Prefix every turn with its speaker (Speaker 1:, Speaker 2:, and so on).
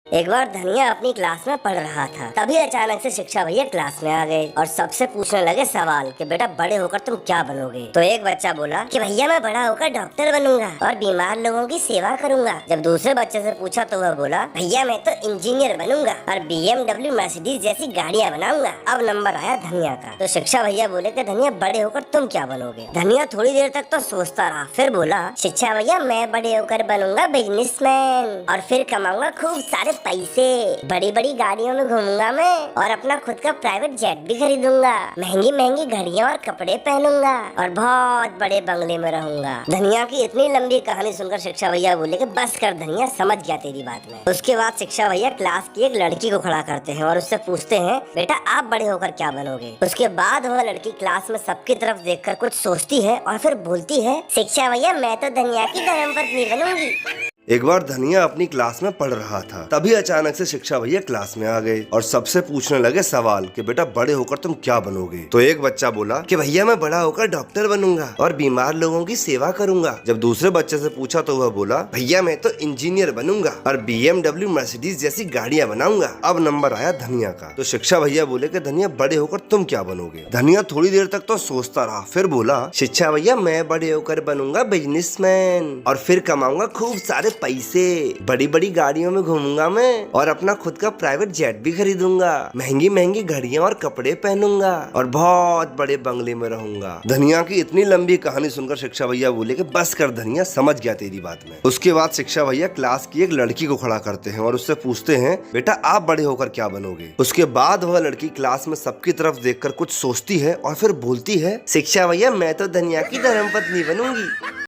Speaker 1: एक बार धनिया अपनी क्लास में पढ़ रहा था, तभी अचानक से शिक्षा भैया क्लास में आ गए और सबसे पूछने लगे सवाल कि बेटा बड़े होकर तुम क्या बनोगे। तो एक बच्चा बोला कि भैया मैं बड़ा होकर डॉक्टर बनूंगा और बीमार लोगों की सेवा करूंगा। जब दूसरे बच्चे से पूछा तो वह बोला भैया मैं तो इंजीनियर बनूंगा और BMW मर्सिडीज जैसी गाड़ियाँ बनाऊंगा। अब नंबर आया धनिया का। तो शिक्षा भैया बोले कि धनिया बड़े होकर तुम क्या बनोगे। धनिया थोड़ी देर तक तो सोचता रहा, फिर बोला शिक्षा भैया मैं बड़े होकर बनूंगा बिजनेसमैन और फिर कमाऊंगा खूब सारे पैसे, बड़ी बड़ी गाड़ियों में घूमूंगा मैं और अपना खुद का प्राइवेट जेट भी खरीदूंगा, महंगी महंगी घड़ियां और कपड़े पहनूंगा और बहुत बड़े बंगले में रहूंगा। धनिया की इतनी लंबी कहानी सुनकर शिक्षा भैया बोले कि बस कर धनिया, समझ गया तेरी बात में। उसके बाद शिक्षा भैया क्लास की एक लड़की को खड़ा करते हैं और उससे पूछते हैं बेटा आप बड़े होकर क्या बनोगे। उसके बाद वह लड़की क्लास में सबकी तरफ देखकर कुछ सोचती है और फिर बोलती है शिक्षा भैया मैं तो धनिया की धर्मपत्नी बनूंगी।
Speaker 2: एक बार धनिया अपनी क्लास में पढ़ रहा था, तभी अचानक से शिक्षा भैया क्लास में आ गए और सबसे पूछने लगे सवाल कि बेटा बड़े होकर तुम क्या बनोगे। तो एक बच्चा बोला कि भैया मैं बड़ा होकर डॉक्टर बनूंगा और बीमार लोगों की सेवा करूंगा। जब दूसरे बच्चे से पूछा तो वह बोला भैया मैं तो इंजीनियर बनूंगा और BMW मर्सिडीज जैसी गाड़ियाँ बनाऊंगा। अब नंबर आया धनिया का। तो शिक्षा भैया बोले कि धनिया बड़े होकर तुम क्या बनोगे। धनिया थोड़ी देर तक तो सोचता रहा, फिर बोला शिक्षा भैया मैं बड़े होकर बनूंगा बिजनेसमैन और फिर कमाऊंगा खूब सारे पैसे, बड़ी बड़ी गाड़ियों में घूमूंगा मैं और अपना खुद का प्राइवेट जेट भी खरीदूंगा, महंगी महंगी घड़ियां और कपड़े पहनूंगा और बहुत बड़े बंगले में रहूंगा। धनिया की इतनी लंबी कहानी सुनकर शिक्षा भैया बोले कि बस कर धनिया, समझ गया तेरी बात में। उसके बाद शिक्षा भैया क्लास की एक लड़की को खड़ा करते हैं और उससे पूछते हैं बेटा आप बड़े होकर क्या बनोगे। उसके बाद वह लड़की क्लास में सबकी तरफ देखकर कुछ सोचती है और फिर बोलती है शिक्षा भैया मैं तो धनिया की धर्मपत्नी बनूंगी।